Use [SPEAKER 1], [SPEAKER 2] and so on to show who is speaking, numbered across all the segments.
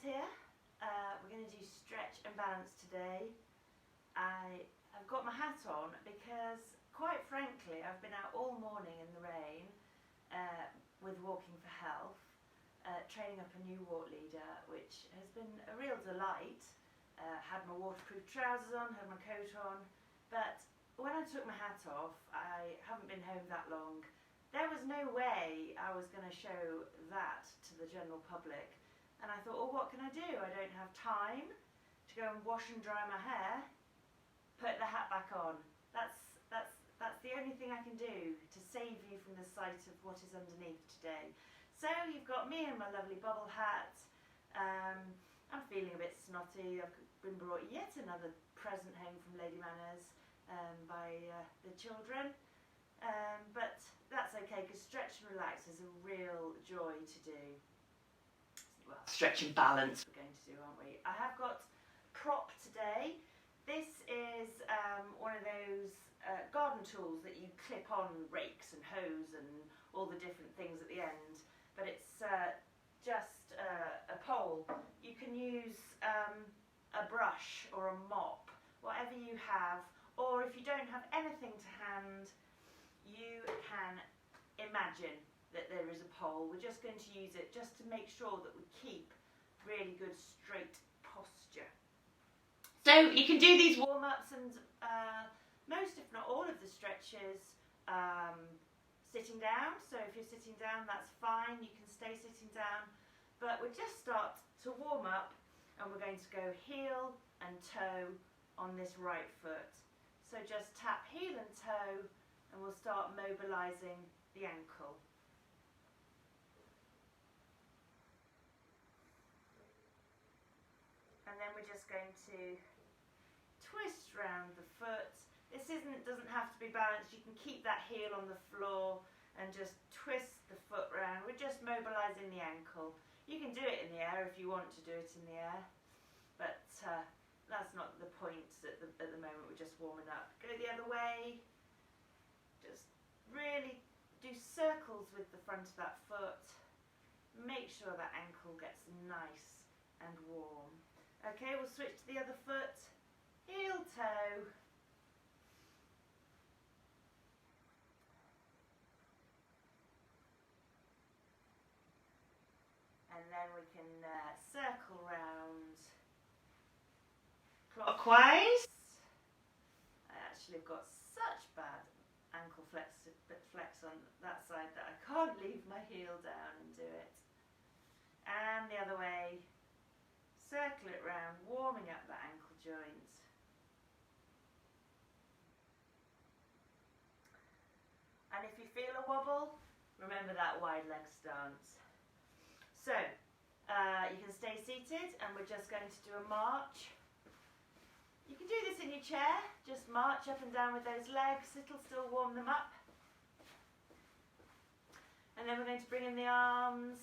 [SPEAKER 1] here. We're going to do stretch and balance today. I've got my hat on because, quite frankly, I've been out all morning in the rain with Walking for Health, training up a new walk leader, which has been a real delight. Had my waterproof trousers on, had my coat on, but when I took my hat off, I haven't been home that long. There was no way I was going to show that to the general public. And I thought, well, what can I do? I don't have time to go and wash and dry my hair, put the hat back on. That's the only thing I can do to save you from the sight of what is underneath today. So you've got me in my lovely bubble hat. I'm feeling a bit snotty. I've been brought yet another present home from Lady Manners by the children. But that's okay, because stretch and relax is a real joy to do. Well, stretch and balance we're going to do, aren't we? I have got prop today. This is one of those garden tools that you clip on rakes and hoes and all the different things at the end, but it's just a pole. You can use a brush or a mop, whatever you have, or if you don't have anything to hand, you can imagine that there is a pole. We're just going to use it just to make sure that we keep really good straight posture. So you can do these warm-ups and most, if not all, of the stretches sitting down. So if you're sitting down, that's fine. You can stay sitting down. But we'll just start to warm up, and we're going to go heel and toe on this right foot. So just tap heel and toe, and we'll start mobilising the ankle. And then we're just going to twist round the foot. This doesn't have to be balanced. You can keep that heel on the floor and just twist the foot round. We're just mobilising the ankle. You can do it in the air if you want to do it in the air, but that's not the point at the moment. We're just warming up. Go the other way. Just really do circles with the front of that foot. Make sure that ankle gets nice and warm. Okay, we'll switch to the other foot. Heel, toe. And then we can circle round clockwise. I actually have got such bad ankle flex on that side that I can't leave my heel down and do it. And the other way. Circle it round, warming up the ankle joint. And if you feel a wobble, remember that wide leg stance. So, you can stay seated, and we're just going to do a march. You can do this in your chair, just march up and down with those legs, it'll still warm them up. And then we're going to bring in the arms,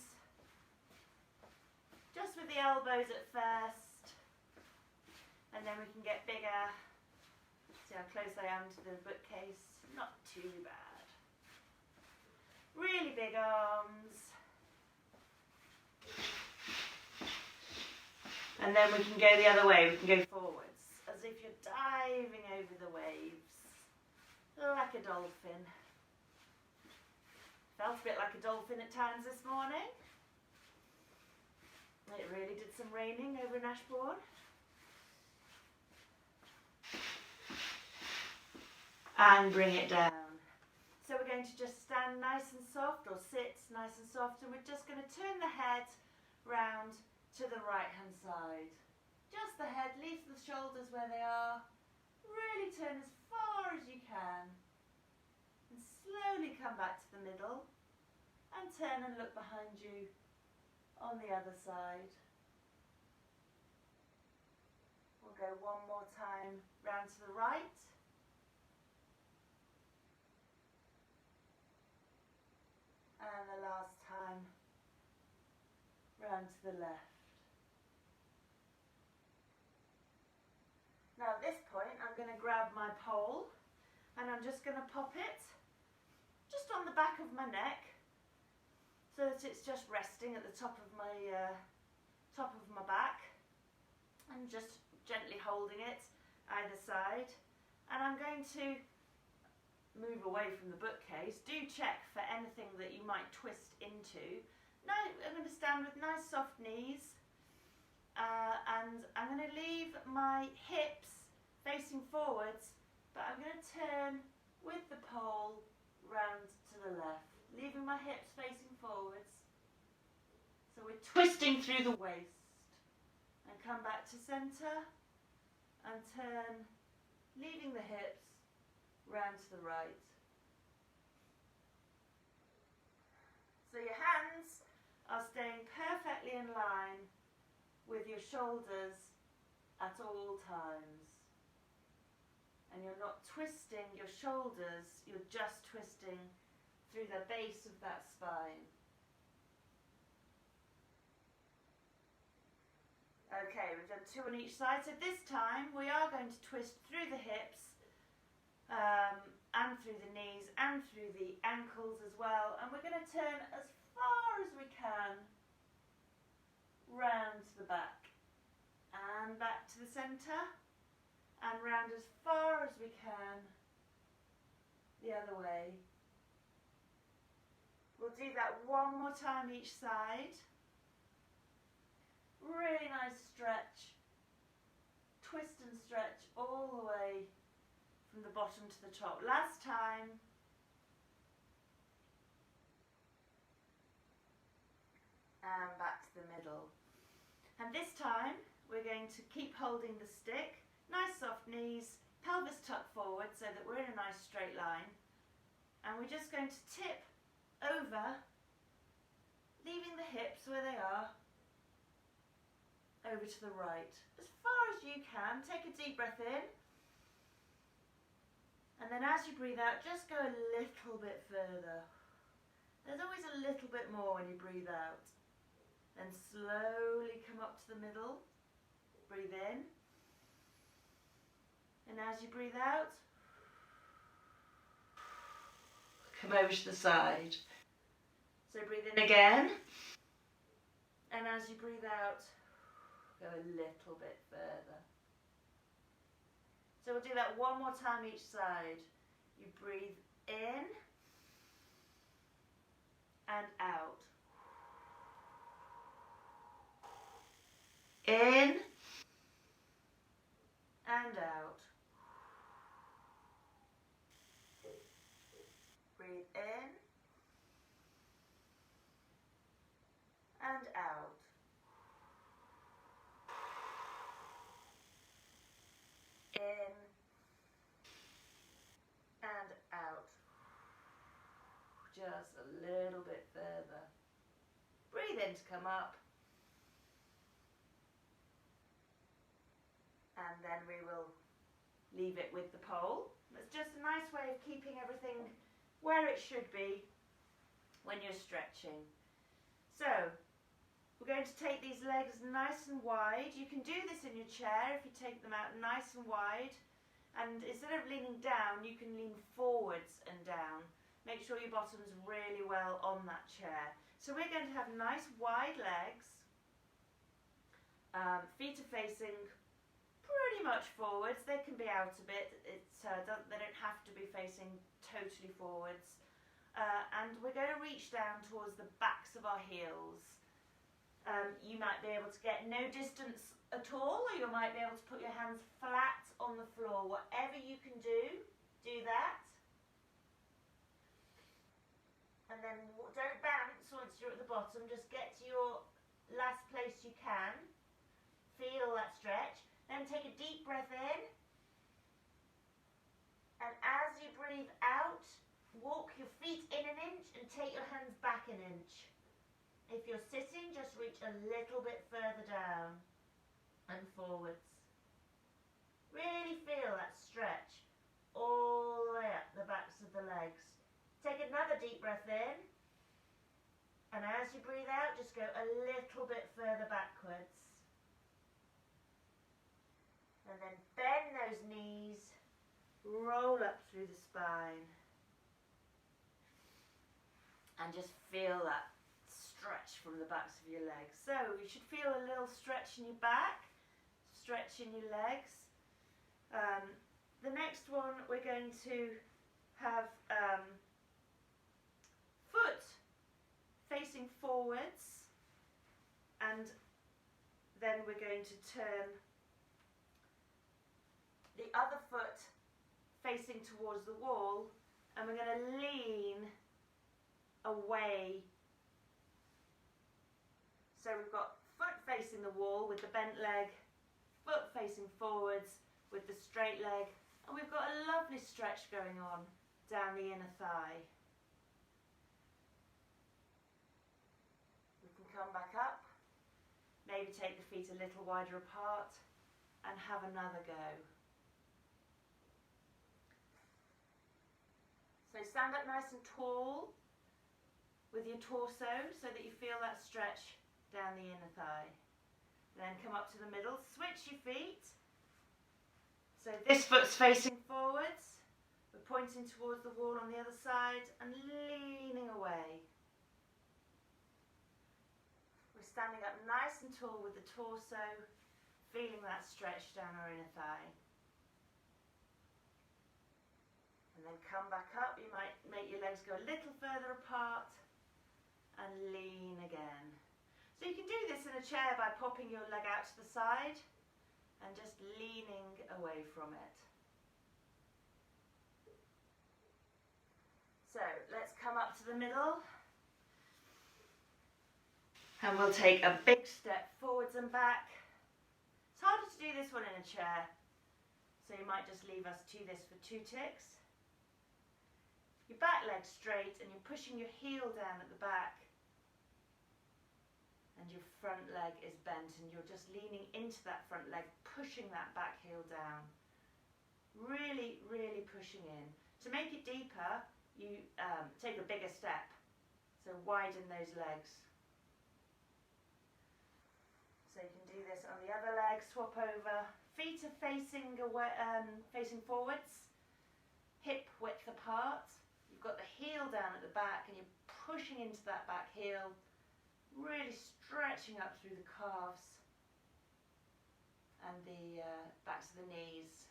[SPEAKER 1] just with the elbows at first, and then we can get bigger. See how close I am to the bookcase? Not too bad. Really big arms. And then we can go the other way, we can go forwards, as if you're diving over the waves, like a dolphin. Felt a bit like a dolphin at times this morning. It really did some raining over in Ashbourne. And bring it down. So we're going to just stand nice and soft, or sit nice and soft, and we're just going to turn the head round to the right hand side. Just the head, leave the shoulders where they are. Really turn as far as you can. And slowly come back to the middle. And turn and look behind you on the other side. We'll go one more time round to the right. And the last time round to the left. Now at this point I'm going to grab my pole and I'm just going to pop it just on the back of my neck, so that it's just resting at the top of my top of my back and just gently holding it either side. And I'm going to move away from the bookcase. Do check for anything that you might twist into. Now I'm going to stand with nice soft knees, and I'm going to leave my hips facing forwards, but I'm going to turn with the pole round to the left, leaving my hips facing forwards. So we're twisting through the waist, and come back to centre and turn, leaving the hips round to the right. So your hands are staying perfectly in line with your shoulders at all times. And you're not twisting your shoulders, you're just twisting through the base of that spine. Okay, we've done 2 on each side, so this time we are going to twist through the hips, and through the knees and through the ankles as well, and we're going to turn as far as we can round to the back and back to the centre, and round as far as we can the other way. We'll do that one more time each side. Really nice stretch, twist and stretch all the way from the bottom to the top. Last time. And back to the middle. And this time we're going to keep holding the stick, nice soft knees, pelvis tucked forward so that we're in a nice straight line. And we're just going to tip over, leaving the hips where they are, over to the right. As far as you can, take a deep breath in. And then as you breathe out, just go a little bit further. There's always a little bit more when you breathe out. Then slowly come up to the middle. Breathe in. And as you breathe out, come over to the side. So breathe in again. And as you breathe out, go a little bit further. So we'll do that one more time each side. You breathe in and out. In and out. Breathe in and out. In and out. Just a little bit further. Breathe in to come up. And then we will leave it with the pole. It's just a nice way of keeping everything where it should be when you're stretching. So, we're going to take these legs nice and wide. You can do this in your chair if you take them out nice and wide. And instead of leaning down, you can lean forwards and down. Make sure your bottom's really well on that chair. So we're going to have nice wide legs. Feet are facing pretty much forwards. They can be out a bit. They don't have to be facing totally forwards. And we're going to reach down towards the backs of our heels. You might be able to get no distance at all, or you might be able to put your hands flat on the floor. Whatever you can do, do that. And then don't bounce once you're at the bottom. Just get to your last place you can. Feel that stretch. Then take a deep breath in. And as you breathe out, walk your feet in an inch and take your hands back an inch. If you're sitting, just reach a little bit further down and forwards. Really feel that stretch all the way up the backs of the legs. Take another deep breath in, and as you breathe out, just go a little bit further backwards. And then bend those knees, roll up through the spine, and just feel that stretch from the backs of your legs. So you should feel a little stretch in your back, stretch in your legs. The next one we're going to have foot facing forwards, and then we're going to turn the other foot facing towards the wall, and we're going to lean away. So we've got foot facing the wall with the bent leg, foot facing forwards with the straight leg, and we've got a lovely stretch going on down the inner thigh. We can come back up, maybe take the feet a little wider apart and have another go. So stand up nice and tall with your torso so that you feel that stretch down the inner thigh. Then come up to the middle, switch your feet. So this foot's facing forwards, we're pointing towards the wall on the other side and leaning away. We're standing up nice and tall with the torso, feeling that stretch down our inner thigh. And then come back up, you might make your legs go a little further apart and lean again. So you can do this in a chair by popping your leg out to the side and just leaning away from it. So let's come up to the middle, and we'll take a big step forwards and back. It's harder to do this one in a chair, so you might just leave us to this for 2 ticks. Your back leg's straight and you're pushing your heel down at the back, and your front leg is bent and you're just leaning into that front leg, pushing that back heel down. Really, really pushing in. To make it deeper, you take a bigger step, so widen those legs. So you can do this on the other leg, swap over. Feet are facing away, facing forwards, hip width apart. You've got the heel down at the back and you're pushing into that back heel, really stretching up through the calves and the backs of the knees.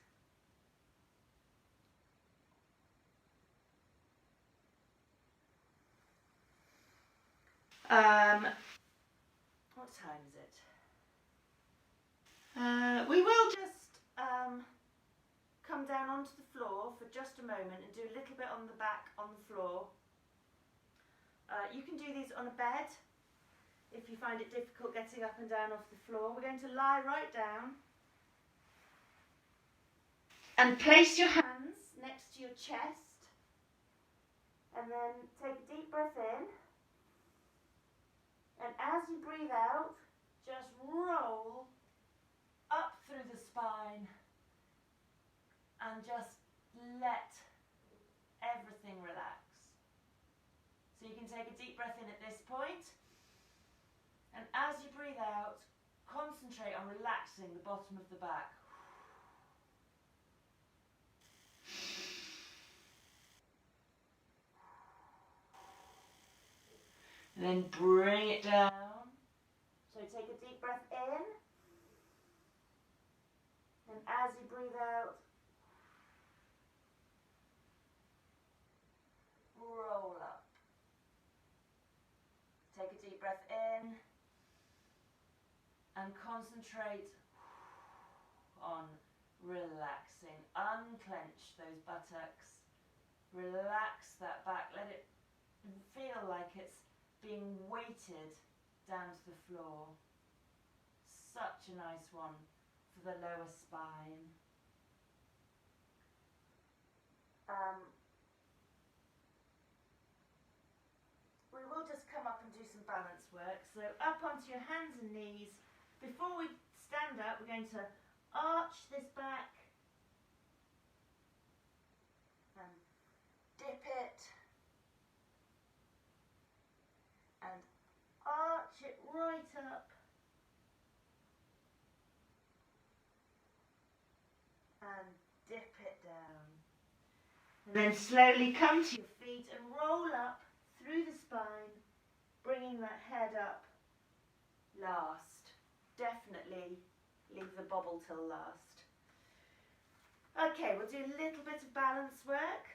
[SPEAKER 1] What time is it? We will just come down onto the floor for just a moment and do a little bit on the back on the floor. You can do these on a bed if you find it difficult getting up and down off the floor. We're going to lie right down and place your hands next to your chest, and then take a deep breath in, and as you breathe out, just roll up through the spine and just let everything relax. So you can take a deep breath in at this point, and as you breathe out, concentrate on relaxing the bottom of the back. And then bring it down. So take a deep breath in, and as you breathe out, roll up. Take a deep breath in and concentrate on relaxing. Unclench those buttocks. Relax that back. Let it feel like it's being weighted down to the floor. Such a nice one for the lower spine. We will just come up and do some balance work. So up onto your hands and knees. Before we stand up, we're going to arch this back and dip it and arch it right up and dip it down. And then slowly come to your feet and roll up through the spine, bringing that head up last. Definitely leave the bobble till last. Okay, we'll do a little bit of balance work.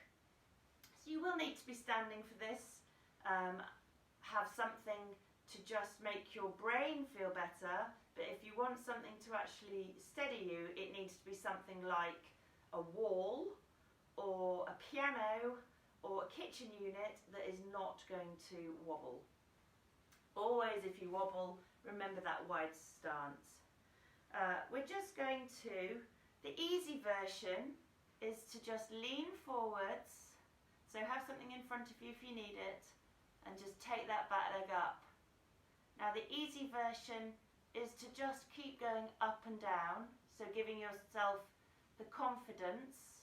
[SPEAKER 1] So you will need to be standing for this. Have something to just make your brain feel better, but if you want something to actually steady you, it needs to be something like a wall or a piano or a kitchen unit that is not going to wobble. Always, if you wobble, remember that wide stance. We're just going to, the easy version is to just lean forwards, so have something in front of you if you need it, and just take that back leg up. Now the easy version is to just keep going up and down, so giving yourself the confidence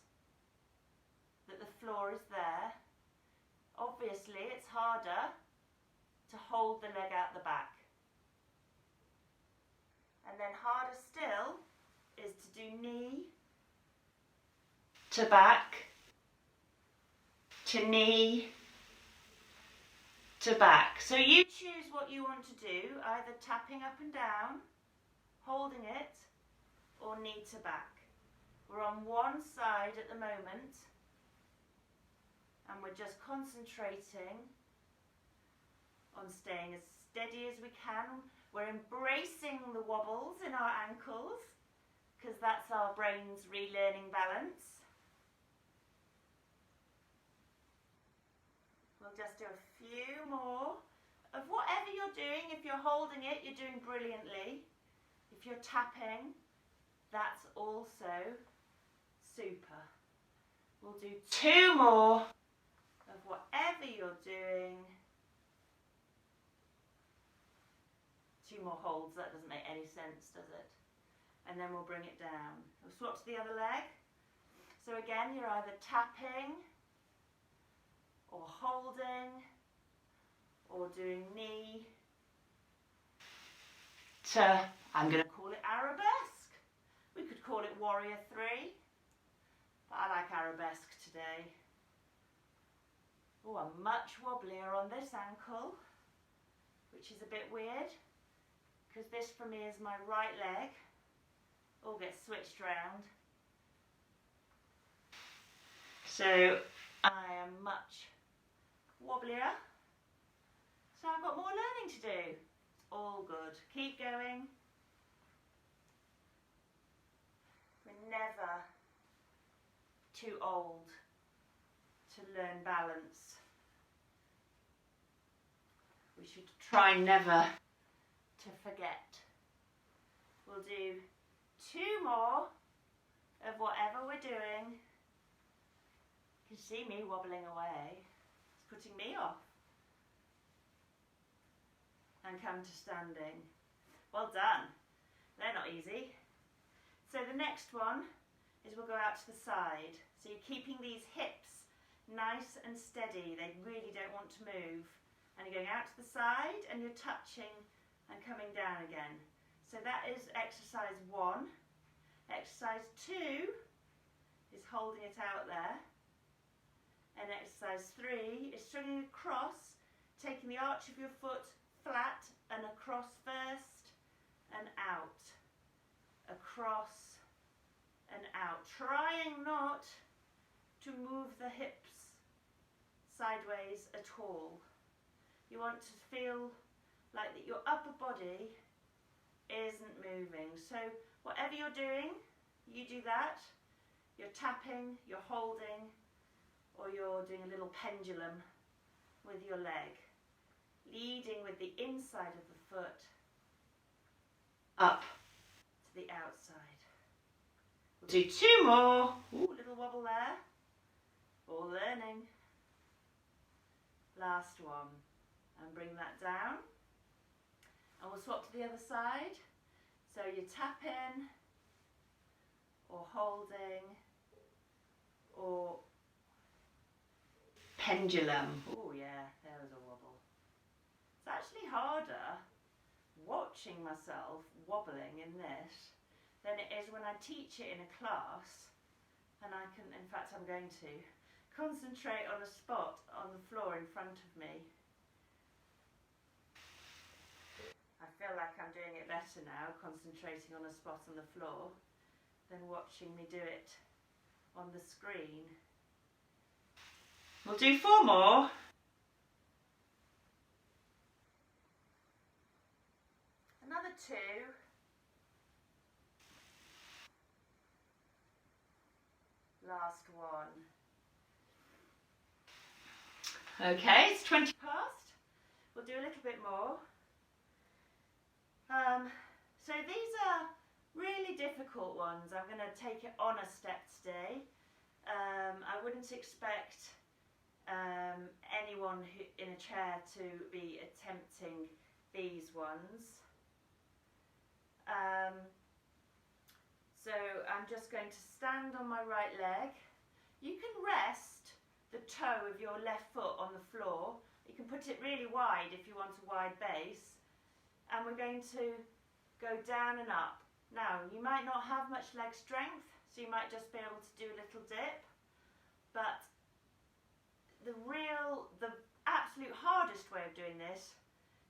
[SPEAKER 1] that the floor is there. Obviously it's harder to hold the leg out the back. And then harder still is to do knee to back, to knee to back. So you choose what you want to do, either tapping up and down, holding it, or knee to back. We're on one side at the moment, and we're just concentrating on staying as steady as we can. We're embracing the wobbles in our ankles, because that's our brain's relearning balance. We'll just do a few more of whatever you're doing. If you're holding it, you're doing brilliantly. If you're tapping, that's also super. We'll do 2 more of whatever you're doing. 2 more holds, that doesn't make any sense, does it? And then we'll bring it down. We'll swap to the other leg. So again, you're either tapping or holding or doing knee to, I'm going to call it arabesque. We could call it warrior 3, but I like arabesque today. Oh, I'm much wobblier on this ankle, which is a bit weird, because this for me is my right leg. All gets switched round. So I am much wobblier. So I've got more learning to do. It's all good. Keep going. We're never too old to learn balance. We should try never to forget. We'll do 2 more of whatever we're doing. You can see me wobbling away. It's putting me off. And come to standing. Well done. They're not easy. So the next one is we'll go out to the side. So you're keeping these hips nice and steady. They really don't want to move. And you're going out to the side and you're touching and coming down again. So that is exercise 1. Exercise 2 is holding it out there. And exercise 3 is swinging across, taking the arch of your foot flat and across first and out. Across and out. Trying not to move the hips sideways at all. You want to feel like that your upper body isn't moving. So whatever you're doing, you do that. You're tapping, you're holding, or you're doing a little pendulum with your leg. Leading with the inside of the foot up to the outside. We'll do 2 more. Ooh, little wobble there. All learning. Last one. And bring that down. And we'll swap to the other side. So you tap in, or holding, or pendulum. Oh yeah, there was a wobble. It's actually harder watching myself wobbling in this than it is when I teach it in a class, and I can, in fact I'm going to, concentrate on a spot on the floor in front of me. I'm doing it better now, concentrating on a spot on the floor, than watching me do it on the screen. We'll do 4 more. Another 2. Last one. Okay, it's 20 past. We'll do a little bit more. So these are really difficult ones. I'm going to take it on a step today. I wouldn't expect anyone in a chair to be attempting these ones. So I'm just going to stand on my right leg. You can rest the toe of your left foot on the floor. You can put it really wide if you want a wide base. And we're going to go down and up. Now, you might not have much leg strength, so you might just be able to do a little dip. But the absolute hardest way of doing this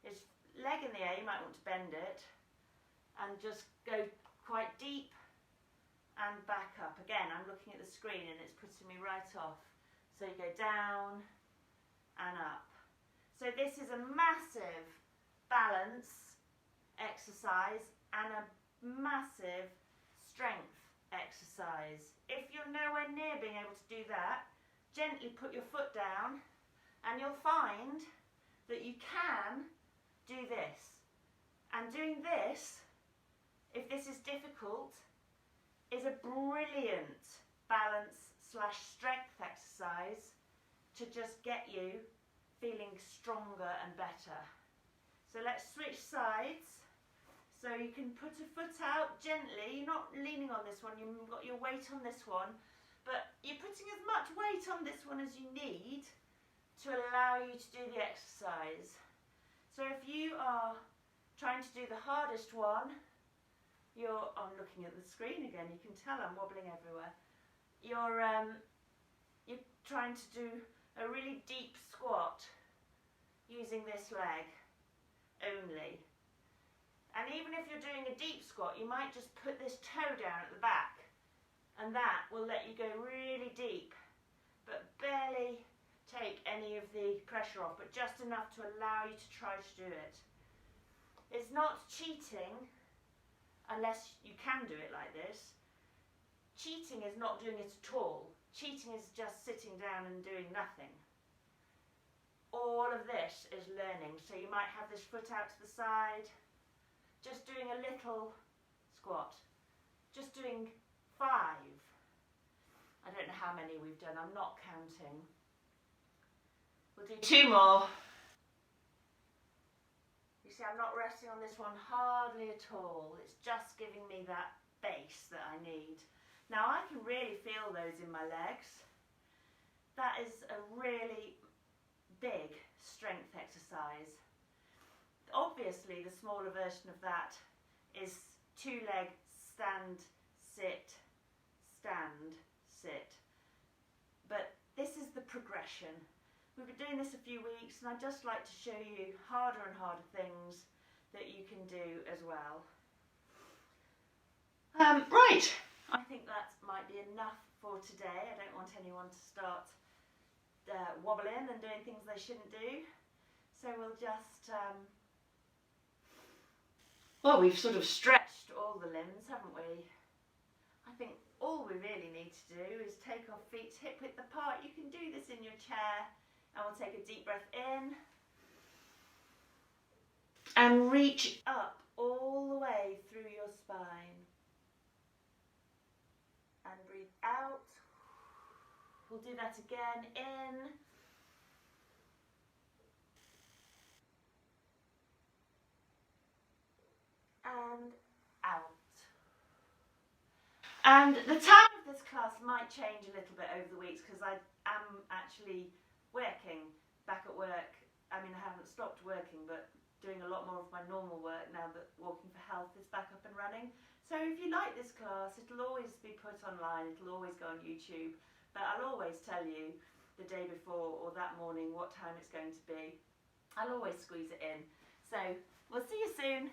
[SPEAKER 1] is leg in the air. You might want to bend it and just go quite deep and back up. Again, I'm looking at the screen and it's putting me right off. So you go down and up. So this is a massive balance exercise and a massive strength exercise. If you're nowhere near being able to do that, gently put your foot down and you'll find that you can do this. And doing this, if this is difficult, is a brilliant balance/strength exercise to just get you feeling stronger and better. So let's switch sides. So you can put a foot out gently. You're not leaning on this one, you've got your weight on this one, but you're putting as much weight on this one as you need to allow you to do the exercise. So if you are trying to do the hardest one, I'm looking at the screen again, you can tell I'm wobbling everywhere. You're trying to do a really deep squat using this leg only. And even if you're doing a deep squat, you might just put this toe down at the back and that will let you go really deep, but barely take any of the pressure off, but just enough to allow you to try to do it. It's not cheating unless you can do it like this. Cheating is not doing it at all. Cheating is just sitting down and doing nothing. All of this is learning. So you might have this foot out to the side, just doing a little squat, just doing 5. I don't know how many we've done, I'm not counting. We'll do 2 more. You see, I'm not resting on this one hardly at all. It's just giving me that base that I need. Now I can really feel those in my legs. That is a really big strength exercise. Obviously the smaller version of that is 2-leg stand, sit, stand, sit. But this is the progression. We've been doing this a few weeks and I'd just like to show you harder and harder things that you can do as well. Right, I think that might be enough for today. I don't want anyone to start wobbling and doing things they shouldn't do. So we'll just, well, we've sort of stretched all the limbs, haven't we? I think all we really need to do is take our feet hip width apart. You can do this in your chair. And we'll take a deep breath in and reach up all the way through your spine. And breathe out. We'll do that again. In. And out. And the time of this class might change a little bit over the weeks because I am actually working back at work. I mean, I haven't stopped working, but doing a lot more of my normal work now that Walking for Health is back up and running. So if you like this class, it'll always be put online, it'll always go on YouTube, but I'll always tell you the day before or that morning what time it's going to be. I'll always squeeze it in. So we'll see you soon.